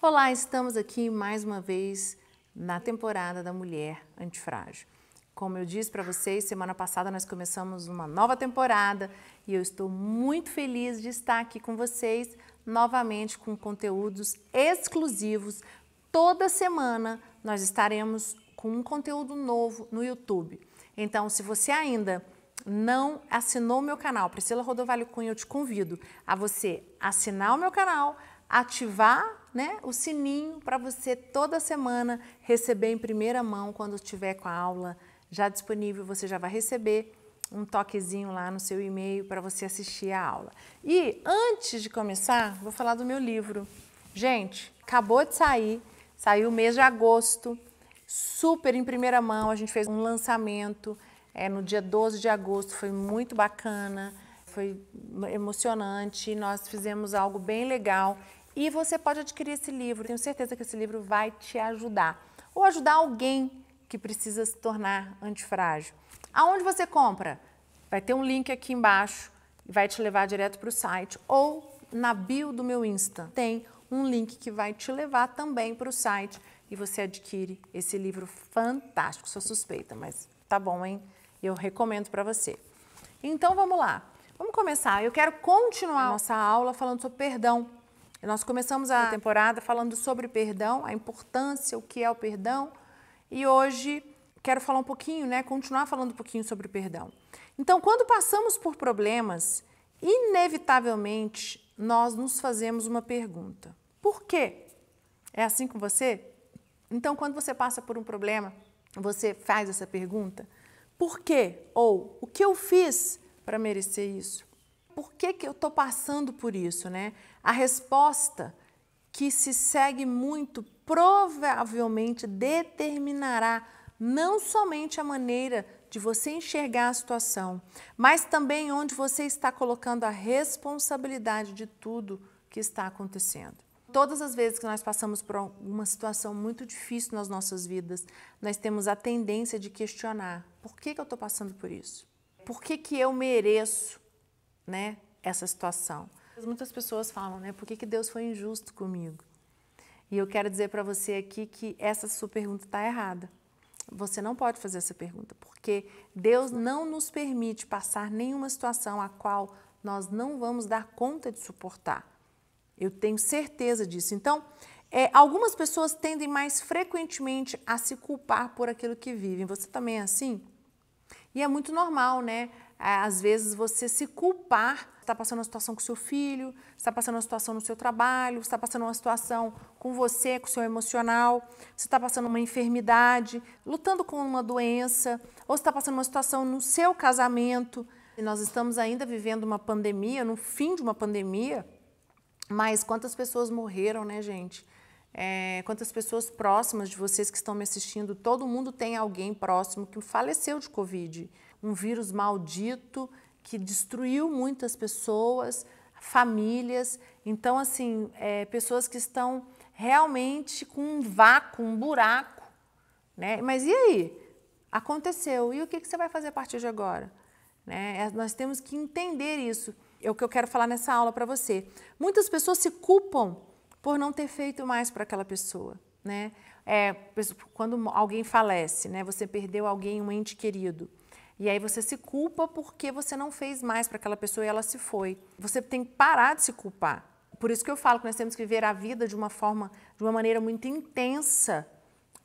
Olá, estamos aqui mais uma vez na temporada da Mulher Antifrágil. Como eu disse para vocês, semana passada nós começamos uma nova temporada e eu estou muito feliz de estar aqui com vocês novamente com conteúdos exclusivos. Toda semana nós estaremos com um conteúdo novo no YouTube. Então, se você ainda não assinou o meu canal, Priscila Rodovalho Cunha, eu te convido a você assinar o meu canal, ativar o sininho para você toda semana receber em primeira mão quando estiver com a aula já disponível, você já vai receber um toquezinho lá no seu e-mail para você assistir a aula. E antes de começar, vou falar do meu livro. Gente, acabou de sair, saiu o mês de agosto, super em primeira mão, a gente fez um lançamento no dia 12 de agosto, foi muito bacana, foi emocionante, nós fizemos algo bem legal e você pode adquirir esse livro, tenho certeza que esse livro vai te ajudar, ou ajudar alguém que precisa se tornar antifrágil. Aonde você compra? Vai ter um link aqui embaixo, vai te levar direto para o site, ou na bio do meu Insta tem um link que vai te levar também para o site e você adquire esse livro fantástico. Sou suspeita, mas tá bom, hein? Eu recomendo para você. Então vamos lá, vamos começar. Eu quero continuar a nossa aula falando sobre perdão. Nós começamos a temporada falando sobre perdão, a importância, o que é o perdão, e hoje quero falar um pouquinho, continuar falando um pouquinho sobre perdão. Então, quando passamos por problemas, inevitavelmente nós nos fazemos uma pergunta. Por quê? É assim com você? Então, quando você passa por um problema, você faz essa pergunta. Por quê? Ou o que eu fiz para merecer isso? Por que eu estou passando por isso, A resposta que se segue muito provavelmente determinará não somente a maneira de você enxergar a situação, mas também onde você está colocando a responsabilidade de tudo que está acontecendo. Todas as vezes que nós passamos por uma situação muito difícil nas nossas vidas, nós temos a tendência de questionar: por que eu estou passando por isso? Por que eu mereço, essa situação? Muitas pessoas falam, por que Deus foi injusto comigo? E eu quero dizer para você aqui que essa sua pergunta está errada. Você não pode fazer essa pergunta, porque Deus não nos permite passar nenhuma situação a qual nós não vamos dar conta de suportar. Eu tenho certeza disso. Então, algumas pessoas tendem mais frequentemente a se culpar por aquilo que vivem. Você também é assim? E é muito normal, Às vezes você se culpar, está passando uma situação com seu filho, está passando uma situação no seu trabalho, está passando uma situação com você, com o seu emocional, você está passando uma enfermidade, lutando com uma doença, ou está passando uma situação no seu casamento. E nós estamos ainda vivendo uma pandemia, no fim de uma pandemia, mas quantas pessoas morreram, gente? Quantas pessoas próximas de vocês que estão me assistindo, todo mundo tem alguém próximo que faleceu de Covid. Um vírus maldito que destruiu muitas pessoas, famílias. Então, assim, pessoas que estão realmente com um vácuo, um buraco. Mas e aí? Aconteceu. E o que você vai fazer a partir de agora? Nós temos que entender isso. É o que eu quero falar nessa aula para você. Muitas pessoas se culpam por não ter feito mais para aquela pessoa, quando alguém falece, você perdeu alguém, um ente querido, e aí você se culpa porque você não fez mais para aquela pessoa e ela se foi. Você tem que parar de se culpar. Por isso que eu falo que nós temos que viver a vida de uma maneira muito intensa.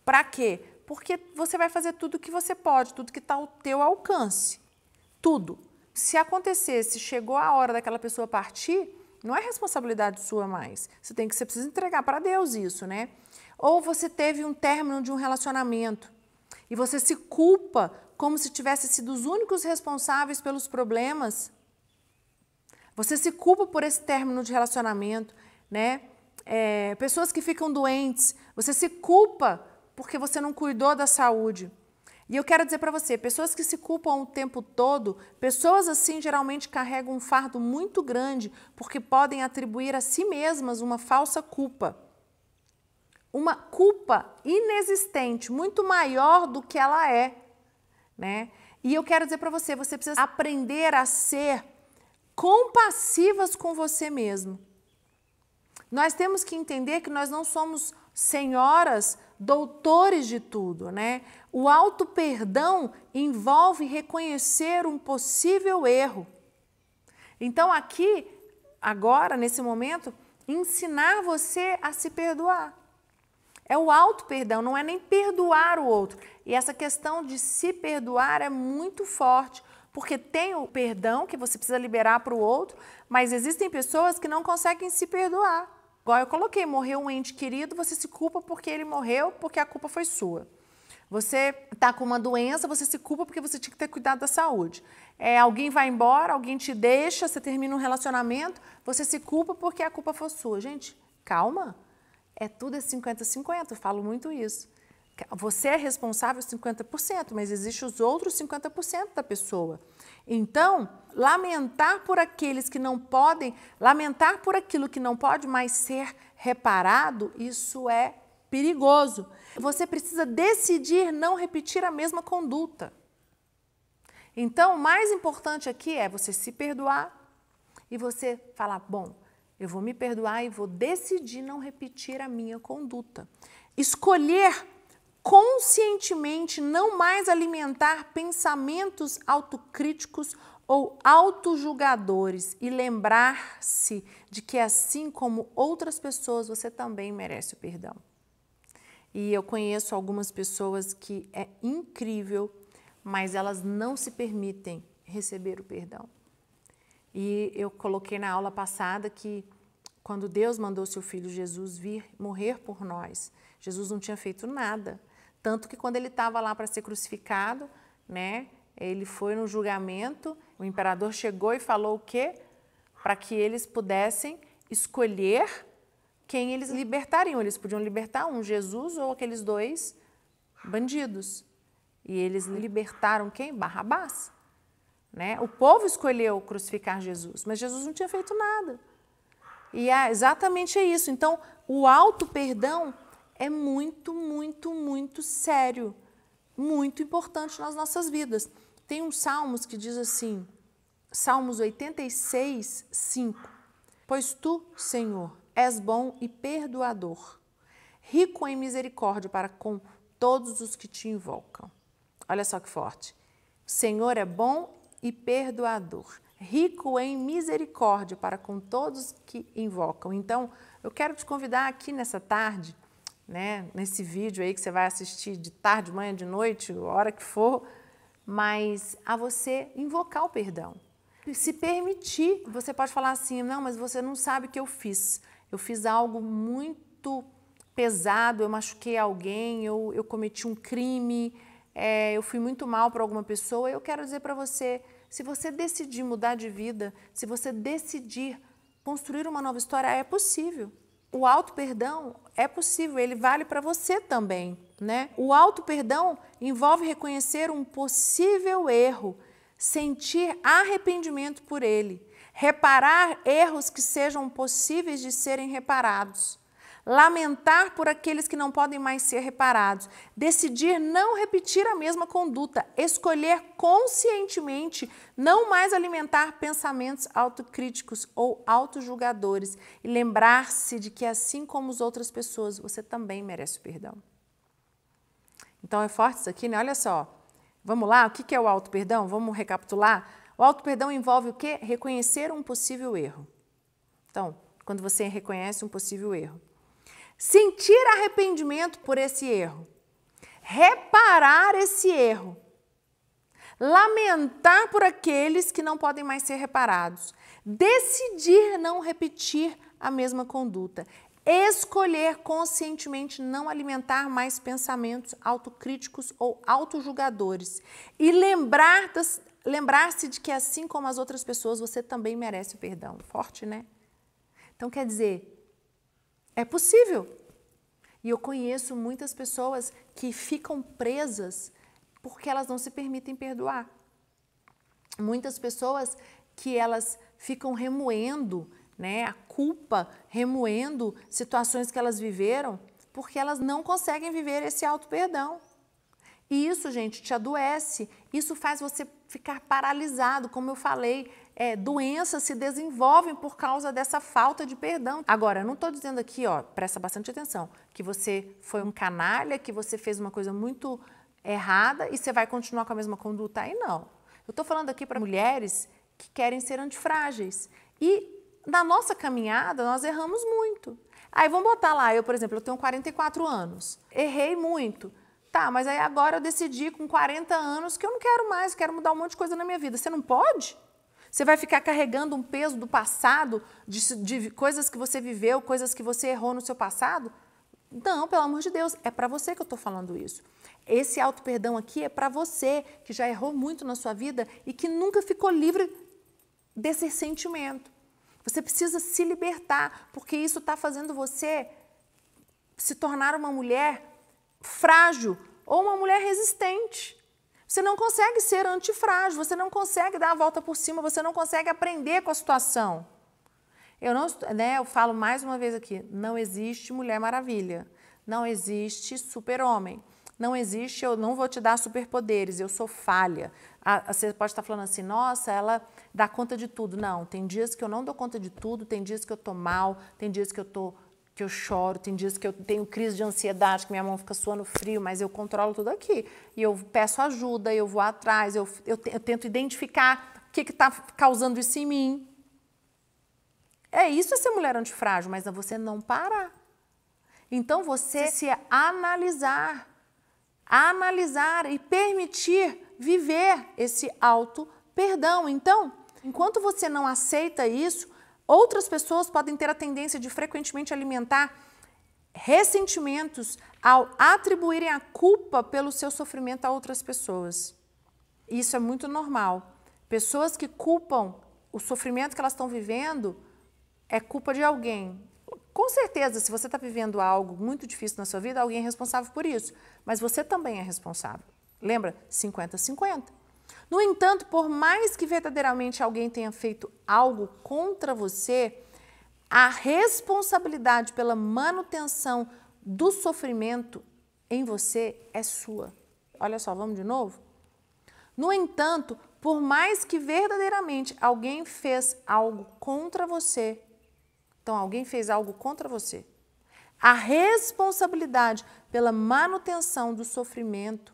Para quê? Porque você vai fazer tudo o que você pode, tudo que está ao teu alcance. Tudo. Se acontecesse, chegou a hora daquela pessoa partir, não é responsabilidade sua mais. Você precisa entregar para Deus isso, Ou você teve um término de um relacionamento e você se culpa como se tivesse sido os únicos responsáveis pelos problemas. Você se culpa por esse término de relacionamento, pessoas que ficam doentes, você se culpa porque você não cuidou da saúde. E eu quero dizer para você, pessoas que se culpam o tempo todo, pessoas assim geralmente carregam um fardo muito grande porque podem atribuir a si mesmas uma falsa culpa. Uma culpa inexistente, muito maior do que ela é. E eu quero dizer para você, você precisa aprender a ser compassivas com você mesmo. Nós temos que entender que nós não somos senhoras, doutores de tudo, né? O auto-perdão envolve reconhecer um possível erro. Então aqui, agora, nesse momento, ensinar você a se perdoar. É o auto-perdão, não é nem perdoar o outro. E essa questão de se perdoar é muito forte, porque tem o perdão que você precisa liberar para o outro, mas existem pessoas que não conseguem se perdoar. Igual eu coloquei, morreu um ente querido, você se culpa porque ele morreu, porque a culpa foi sua. Você está com uma doença, você se culpa porque você tinha que ter cuidado da saúde. Alguém vai embora, alguém te deixa, você termina um relacionamento, você se culpa porque a culpa foi sua. Gente, calma. Tudo é 50-50, eu falo muito isso. Você é responsável 50%, mas existem os outros 50% da pessoa. Então, lamentar por aqueles que não podem, lamentar por aquilo que não pode mais ser reparado, isso é perigoso. Você precisa decidir não repetir a mesma conduta. Então, o mais importante aqui é você se perdoar e você falar, bom, eu vou me perdoar e vou decidir não repetir a minha conduta. Escolher conscientemente não mais alimentar pensamentos autocríticos ou autojulgadores e lembrar-se de que assim como outras pessoas, você também merece o perdão. E eu conheço algumas pessoas que é incrível, mas elas não se permitem receber o perdão. E eu coloquei na aula passada que quando Deus mandou seu filho Jesus vir morrer por nós, Jesus não tinha feito nada. Tanto que quando ele estava lá para ser crucificado, né, ele foi no julgamento, o imperador chegou e falou o quê? Para que eles pudessem escolher quem eles libertariam. Eles podiam libertar um, Jesus ou aqueles dois bandidos. E eles libertaram quem? Barrabás. Né? O povo escolheu crucificar Jesus, mas Jesus não tinha feito nada. E exatamente é isso. Então, o auto-perdão é muito, muito, muito sério, muito importante nas nossas vidas. Tem um Salmos que diz assim, Salmos 86, 5. Pois tu, Senhor, és bom e perdoador, rico em misericórdia para com todos os que te invocam. Olha só que forte. O Senhor é bom e perdoador, rico em misericórdia para com todos que invocam. Então, eu quero te convidar aqui nessa tarde, né, nesse vídeo aí que você vai assistir de tarde, de manhã, de noite, a hora que for, mas a você invocar o perdão. Se permitir, você pode falar assim, não, mas você não sabe o que eu fiz. Eu fiz algo muito pesado, eu machuquei alguém, eu cometi um crime, eu fui muito mal para alguma pessoa. Eu quero dizer para você, se você decidir mudar de vida, se você decidir construir uma nova história, é possível. O auto-perdão é possível, ele vale para você também, né? O auto-perdão envolve reconhecer um possível erro, sentir arrependimento por ele, reparar erros que sejam possíveis de serem reparados, lamentar por aqueles que não podem mais ser reparados, decidir não repetir a mesma conduta, escolher conscientemente não mais alimentar pensamentos autocríticos ou autojulgadores e lembrar-se de que assim como as outras pessoas, você também merece o perdão. Então é forte isso aqui, né? Olha só. Vamos lá, o que é o auto-perdão? Vamos recapitular? O auto-perdão envolve o quê? Reconhecer um possível erro. Então, quando você reconhece um possível erro. Sentir arrependimento por esse erro. Reparar esse erro. Lamentar por aqueles que não podem mais ser reparados. Decidir não repetir a mesma conduta. Escolher conscientemente não alimentar mais pensamentos autocríticos ou autojulgadores. E lembrar-se de que assim como as outras pessoas, você também merece o perdão. Forte, né? Então, quer dizer, é possível. E eu conheço muitas pessoas que ficam presas porque elas não se permitem perdoar. Muitas pessoas que elas ficam remoendo, né, a culpa, remoendo situações que elas viveram, porque elas não conseguem viver esse auto-perdão. E isso, gente, te adoece. Isso faz você ficar paralisado, como eu falei. Doenças se desenvolvem por causa dessa falta de perdão. Agora, eu não estou dizendo aqui, ó, presta bastante atenção, que você foi um canalha, que você fez uma coisa muito errada e você vai continuar com a mesma conduta. Aí não. Eu estou falando aqui para mulheres que querem ser antifrágeis. E na nossa caminhada, nós erramos muito. Aí vamos botar lá, eu, por exemplo, eu tenho 44 anos, errei muito. Tá, mas aí agora eu decidi com 40 anos que eu não quero mais, quero mudar um monte de coisa na minha vida. Você não pode? Você vai ficar carregando um peso do passado, de coisas que você viveu, coisas que você errou no seu passado? Não, pelo amor de Deus, é para você que eu estou falando isso. Esse auto-perdão aqui é para você que já errou muito na sua vida e que nunca ficou livre desse sentimento. Você precisa se libertar, porque isso está fazendo você se tornar uma mulher frágil ou uma mulher resistente. Você não consegue ser antifrágil, você não consegue dar a volta por cima, você não consegue aprender com a situação. Eu falo mais uma vez aqui, não existe Mulher Maravilha, não existe super-homem, não existe, eu não vou te dar superpoderes, eu sou falha. Você pode estar falando assim, nossa, ela dá conta de tudo. Não, tem dias que eu não dou conta de tudo, tem dias que eu estou mal, tem dias que eu choro, tem dias que eu tenho crise de ansiedade, que minha mão fica suando frio, mas eu controlo tudo aqui. E eu peço ajuda, eu vou atrás, eu tento identificar o que está causando isso em mim. É isso ser mulher antifrágil, mas você não parar. Então você se analisar e permitir viver esse auto-perdão. Então, enquanto você não aceita isso, outras pessoas podem ter a tendência de frequentemente alimentar ressentimentos ao atribuírem a culpa pelo seu sofrimento a outras pessoas. Isso é muito normal. Pessoas que culpam o sofrimento que elas estão vivendo é culpa de alguém. Com certeza, se você está vivendo algo muito difícil na sua vida, alguém é responsável por isso. Mas você também é responsável. Lembra? 50-50. No entanto, por mais que verdadeiramente alguém tenha feito algo contra você, a responsabilidade pela manutenção do sofrimento em você é sua. Olha só, vamos de novo? No entanto, por mais que verdadeiramente alguém fez algo contra você, então alguém fez algo contra você, a responsabilidade pela manutenção do sofrimento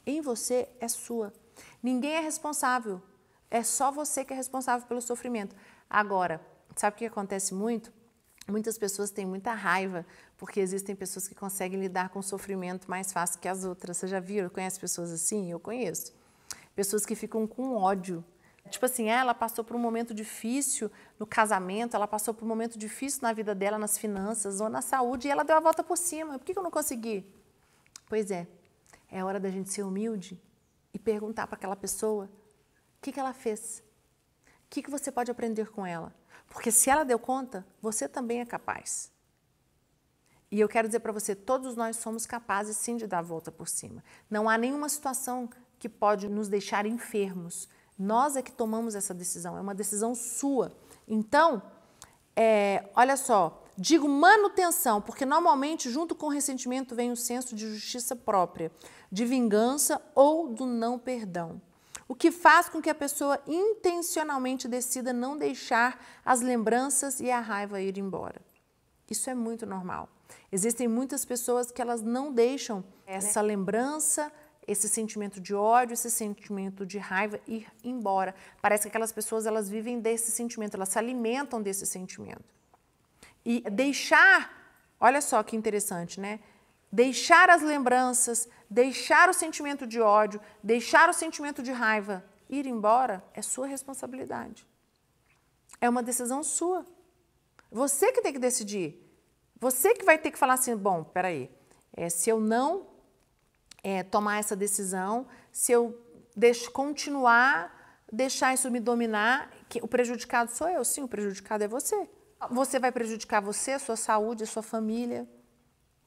em você é sua. Ninguém é responsável, é só você que é responsável pelo sofrimento. Agora, sabe o que acontece muito? Muitas pessoas têm muita raiva, porque existem pessoas que conseguem lidar com o sofrimento mais fácil que as outras. Você já viu? Conhece pessoas assim? Eu conheço. Pessoas que ficam com ódio. Tipo assim, ela passou por um momento difícil no casamento, ela passou por um momento difícil na vida dela, nas finanças ou na saúde, e ela deu a volta por cima. Por que eu não consegui? Pois é hora da gente ser humilde e perguntar para aquela pessoa o que ela fez. O que você pode aprender com ela? Porque se ela deu conta, você também é capaz. E eu quero dizer para você, todos nós somos capazes sim de dar a volta por cima. Não há nenhuma situação que pode nos deixar enfermos. Nós é que tomamos essa decisão, é uma decisão sua. Então, olha só, digo manutenção, porque normalmente junto com o ressentimento vem o senso de justiça própria, de vingança ou do não perdão. O que faz com que a pessoa intencionalmente decida não deixar as lembranças e a raiva ir embora. Isso é muito normal. Existem muitas pessoas que elas não deixam essa lembrança, esse sentimento de ódio, esse sentimento de raiva ir embora. Parece que aquelas pessoas elas vivem desse sentimento, elas se alimentam desse sentimento. E deixar, olha só que interessante, né? Deixar as lembranças, deixar o sentimento de ódio, deixar o sentimento de raiva ir embora é sua responsabilidade. É uma decisão sua. Você que tem que decidir. Você que vai ter que falar assim, bom, peraí, se eu não tomar essa decisão, se eu deixar isso me dominar, o prejudicado sou eu, sim, o prejudicado é você. Você vai prejudicar você, a sua saúde, a sua família,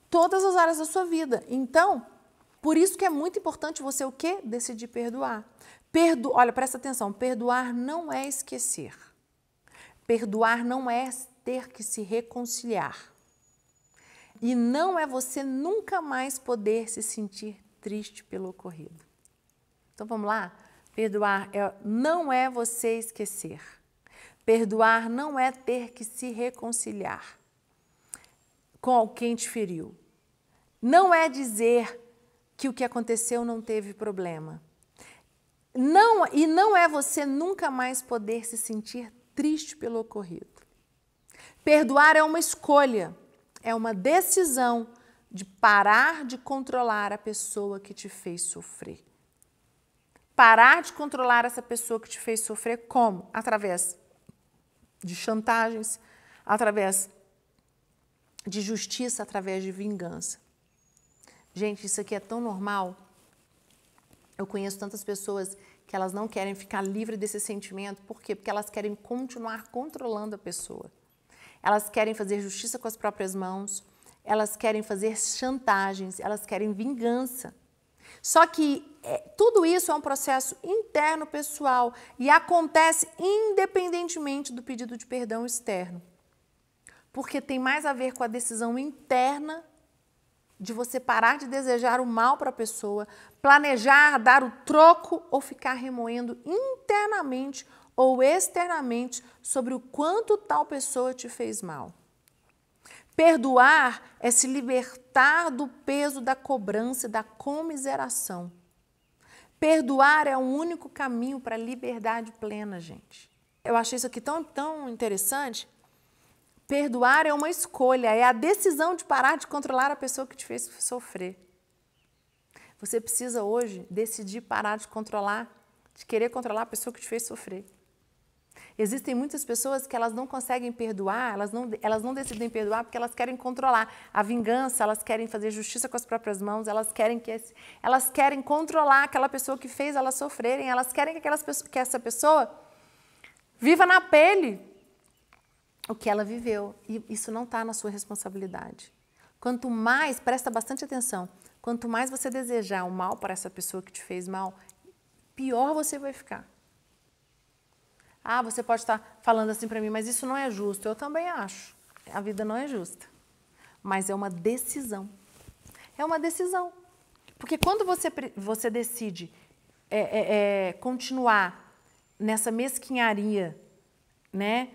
todas as áreas da sua vida. Então, por isso que é muito importante você o quê? Decidir perdoar. Olha, presta atenção, perdoar não é esquecer. Perdoar não é ter que se reconciliar. E não é você nunca mais poder se sentir triste pelo ocorrido. Então vamos lá? Perdoar não é você esquecer. Perdoar não é ter que se reconciliar com quem te feriu. Não é dizer que o que aconteceu não teve problema. Não é você nunca mais poder se sentir triste pelo ocorrido. Perdoar é uma escolha, é uma decisão de parar de controlar a pessoa que te fez sofrer. Parar de controlar essa pessoa que te fez sofrer como? Através de chantagens, através de justiça, através de vingança. Gente, isso aqui é tão normal. Eu conheço tantas pessoas que elas não querem ficar livre desse sentimento. Por quê? Porque elas querem continuar controlando a pessoa. Elas querem fazer justiça com as próprias mãos, elas querem fazer chantagens, elas querem vingança. Só que tudo isso é um processo interno pessoal e acontece independentemente do pedido de perdão externo. Porque tem mais a ver com a decisão interna de você parar de desejar o mal para a pessoa, planejar, dar o troco ou ficar remoendo internamente ou externamente sobre o quanto tal pessoa te fez mal. Perdoar é se libertar do peso da cobrança e da comiseração. Perdoar é o único caminho para a liberdade plena, gente. Eu achei isso aqui tão interessante. Perdoar é uma escolha, é a decisão de parar de controlar a pessoa que te fez sofrer. Você precisa hoje decidir parar de controlar, de querer controlar a pessoa que te fez sofrer. Existem muitas pessoas que elas não conseguem perdoar, elas não decidem perdoar porque elas querem controlar a vingança, elas querem fazer justiça com as próprias mãos, elas querem controlar aquela pessoa que fez elas sofrerem, elas querem que essa pessoa viva na pele o que ela viveu. E isso não está na sua responsabilidade. Quanto mais, presta bastante atenção, quanto mais você desejar o mal para essa pessoa que te fez mal, pior você vai ficar. Ah, você pode estar falando assim para mim, mas isso não é justo. Eu também acho. A vida não é justa. Mas é uma decisão. É uma decisão. Porque quando você decide continuar nessa mesquinharia, né,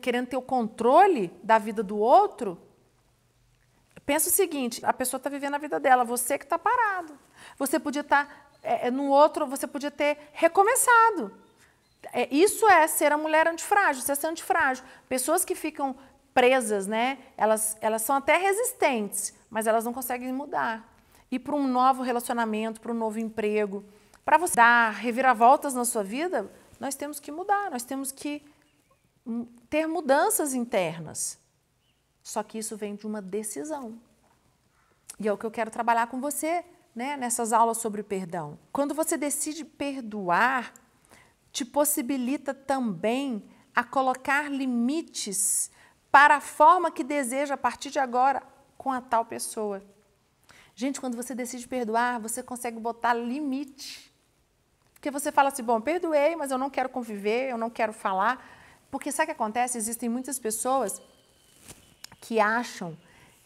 querendo ter o controle da vida do outro, pensa o seguinte, a pessoa está vivendo a vida dela, você que está parado. Você podia estar no outro, você podia ter recomeçado. Isso é ser a mulher antifrágil, isso é ser antifrágil. Pessoas que ficam presas, né, elas são até resistentes, mas elas não conseguem mudar. E para um novo relacionamento, para um novo emprego, para você dar reviravoltas na sua vida, nós temos que mudar, nós temos que ter mudanças internas. Só que isso vem de uma decisão. E é o que eu quero trabalhar com você, né, nessas aulas sobre perdão. Quando você decide perdoar, te possibilita também a colocar limites para a forma que deseja a partir de agora com a tal pessoa. Gente, quando você decide perdoar, você consegue botar limite. Porque você fala assim, bom, perdoei, mas eu não quero conviver, eu não quero falar. Porque sabe o que acontece? Existem muitas pessoas que acham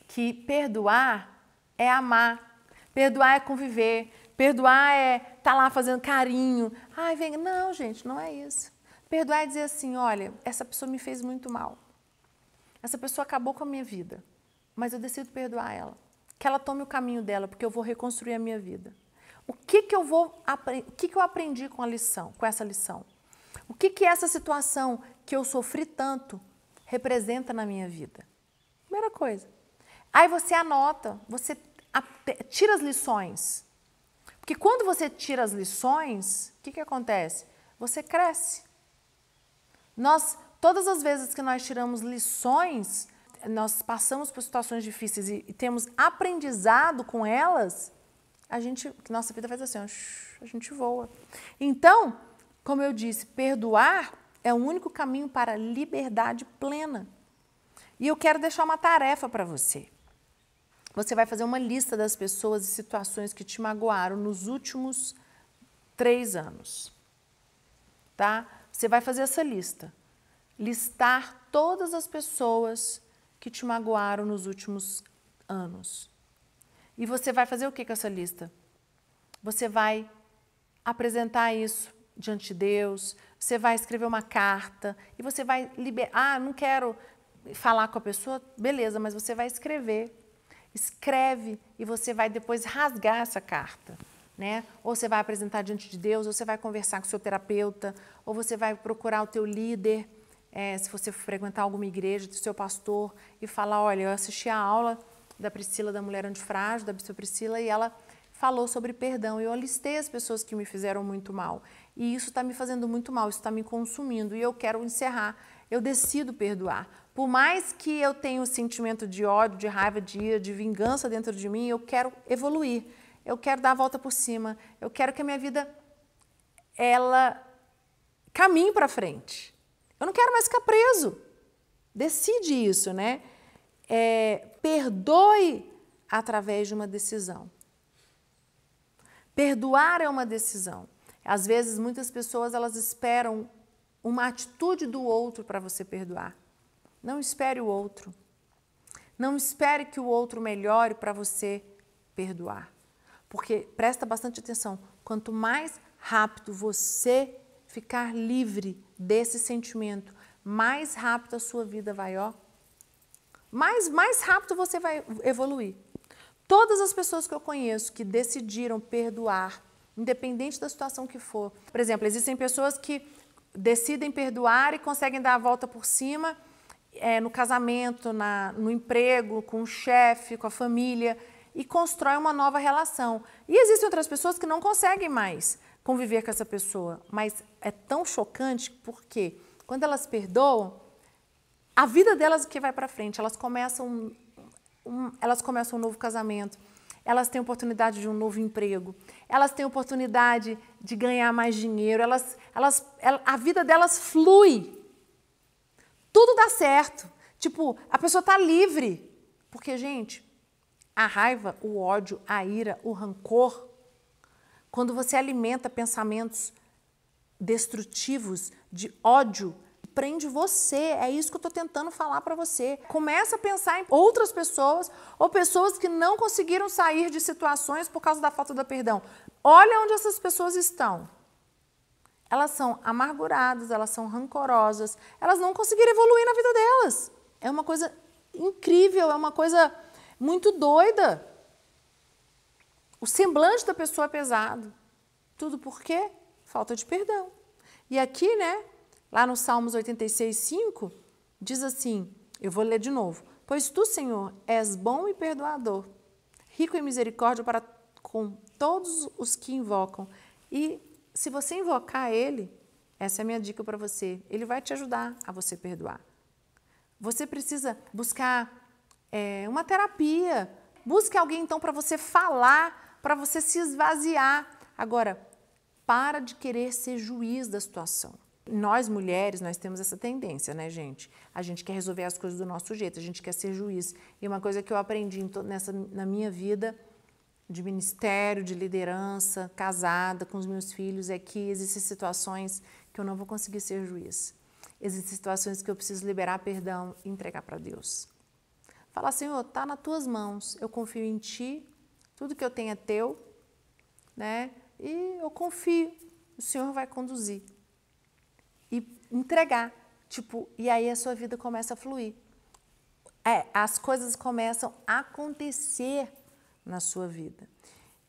que perdoar é amar, perdoar é conviver, perdoar é estar lá fazendo carinho. Ai, vem. Não, gente, não é isso. Perdoar é dizer assim, olha, essa pessoa me fez muito mal. Essa pessoa acabou com a minha vida, mas eu decido perdoar ela. Que ela tome o caminho dela, porque eu vou reconstruir a minha vida. O que eu aprendi com essa lição? O que essa situação que eu sofri tanto representa na minha vida? Primeira coisa. Aí você anota, você tira as lições. Porque quando você tira as lições, o que acontece? Você cresce. Todas as vezes que nós tiramos lições, nós passamos por situações difíceis e temos aprendizado com elas, nossa vida faz assim, a gente voa. Então, como eu disse, perdoar é o único caminho para a liberdade plena. E eu quero deixar uma tarefa para você. Você vai fazer uma lista das pessoas e situações que te magoaram nos últimos 3 anos. Tá? Você vai fazer essa lista. Listar todas as pessoas que te magoaram nos últimos anos. E você vai fazer o que com essa lista? Você vai apresentar isso diante de Deus, você vai escrever uma carta e você vai liberar. Ah, não quero falar com a pessoa, beleza, mas você vai escrever. Escreve e você vai depois rasgar essa carta, né? Ou você vai apresentar diante de Deus, ou você vai conversar com o seu terapeuta, ou você vai procurar o teu líder, se você frequentar alguma igreja, do seu pastor, e falar, olha, eu assisti a aula da Priscila, da Mulher Antifrágil, da Bispa Priscila, e ela falou sobre perdão. E eu listei as pessoas que me fizeram muito mal. E isso está me fazendo muito mal, isso está me consumindo. E eu quero encerrar. Eu decido perdoar. Por mais que eu tenha o sentimento de ódio, de raiva, de ira, de vingança dentro de mim, eu quero evoluir. Eu quero dar a volta por cima. Eu quero que a minha vida, ela caminhe para frente. Eu não quero mais ficar preso. Decide isso, né? Perdoe através de uma decisão. Perdoar é uma decisão. Às vezes, muitas pessoas, elas esperam uma atitude do outro para você perdoar. Não espere o outro. Não espere que o outro melhore para você perdoar. Porque, presta bastante atenção, quanto mais rápido você ficar livre desse sentimento, mais rápido a sua vida vai, mais rápido você vai evoluir. Todas as pessoas que eu conheço que decidiram perdoar, independente da situação que for. Por exemplo, existem pessoas que decidem perdoar e conseguem dar a volta por cima no casamento, no emprego, com o chefe, com a família, e constroem uma nova relação. E existem outras pessoas que não conseguem mais conviver com essa pessoa, mas é tão chocante porque quando elas perdoam, a vida delas que vai para frente, elas começam um novo casamento, elas têm oportunidade de um novo emprego, elas têm oportunidade de ganhar mais dinheiro, a vida delas flui. Tudo dá certo. Tipo, a pessoa está livre. Porque, gente, a raiva, o ódio, a ira, o rancor, quando você alimenta pensamentos destrutivos de ódio, prende você. É isso que eu estou tentando falar para você. Começa a pensar em outras pessoas ou pessoas que não conseguiram sair de situações por causa da falta do perdão. Olha onde essas pessoas estão. Elas são amarguradas, elas são rancorosas, elas não conseguiram evoluir na vida delas. É uma coisa incrível, é uma coisa muito doida. O semblante da pessoa é pesado. Tudo por quê? Falta de perdão. E aqui, né, lá no Salmos 86:5, diz assim, eu vou ler de novo. Pois tu, Senhor, és bom e perdoador, rico em misericórdia para com todos os que invocam. E se você invocar Ele, essa é a minha dica para você, Ele vai te ajudar a você perdoar. Você precisa buscar uma terapia, busque alguém então para você falar, para você se esvaziar. Agora, para de querer ser juiz da situação. Nós mulheres, nós temos essa tendência, né, gente? A gente quer resolver as coisas do nosso jeito, a gente quer ser juiz. E uma coisa que eu aprendi na minha vida de ministério, de liderança, casada com os meus filhos, é que existem situações que eu não vou conseguir ser juiz. Existem situações que eu preciso liberar perdão e entregar para Deus. Falar, Senhor, está nas tuas mãos, eu confio em Ti, tudo que eu tenho é Teu, né? E eu confio, o Senhor vai conduzir. E entregar, e aí a sua vida começa a fluir. As coisas começam a acontecer na sua vida.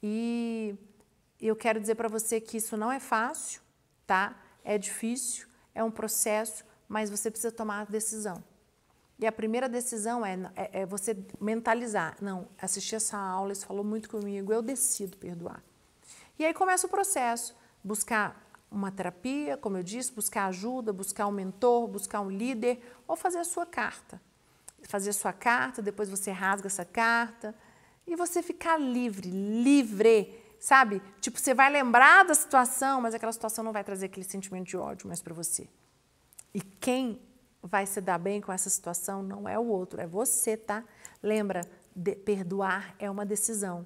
E eu quero dizer para você que isso não é fácil, tá? É difícil, é um processo, mas você precisa tomar a decisão. E a primeira decisão é você mentalizar. Não, assisti essa aula, isso falou muito comigo, eu decido perdoar. E aí começa o processo, buscar uma terapia, como eu disse, buscar ajuda, buscar um mentor, buscar um líder, ou fazer a sua carta. Fazer a sua carta, depois você rasga essa carta, e você ficar livre, sabe? Você vai lembrar da situação, mas aquela situação não vai trazer aquele sentimento de ódio mais para você. E quem vai se dar bem com essa situação não é o outro, é você, tá? Lembra, perdoar é uma decisão.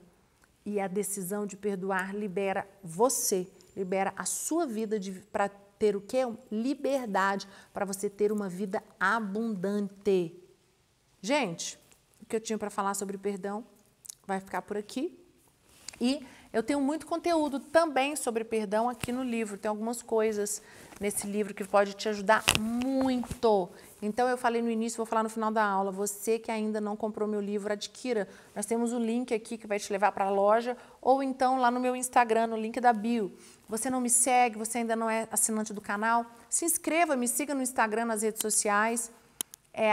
E a decisão de perdoar libera você, libera a sua vida para ter o quê? Liberdade, para você ter uma vida abundante. Gente, o que eu tinha para falar sobre perdão vai ficar por aqui. E eu tenho muito conteúdo também sobre perdão aqui no livro. Tem algumas coisas nesse livro que pode te ajudar muito. Então, eu falei no início, vou falar no final da aula. Você que ainda não comprou meu livro, adquira. Nós temos o link aqui que vai te levar para a loja ou então lá no meu Instagram, no link da bio. Você não me segue, você ainda não é assinante do canal? Se inscreva, me siga no Instagram, nas redes sociais.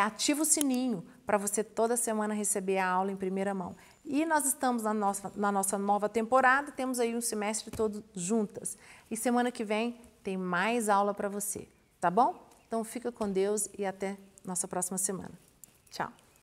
Ativa o sininho para você toda semana receber a aula em primeira mão. E nós estamos na nossa nova temporada, temos aí um semestre todo juntas. E semana que vem tem mais aula para você, tá bom? Então fica com Deus e até nossa próxima semana. Tchau!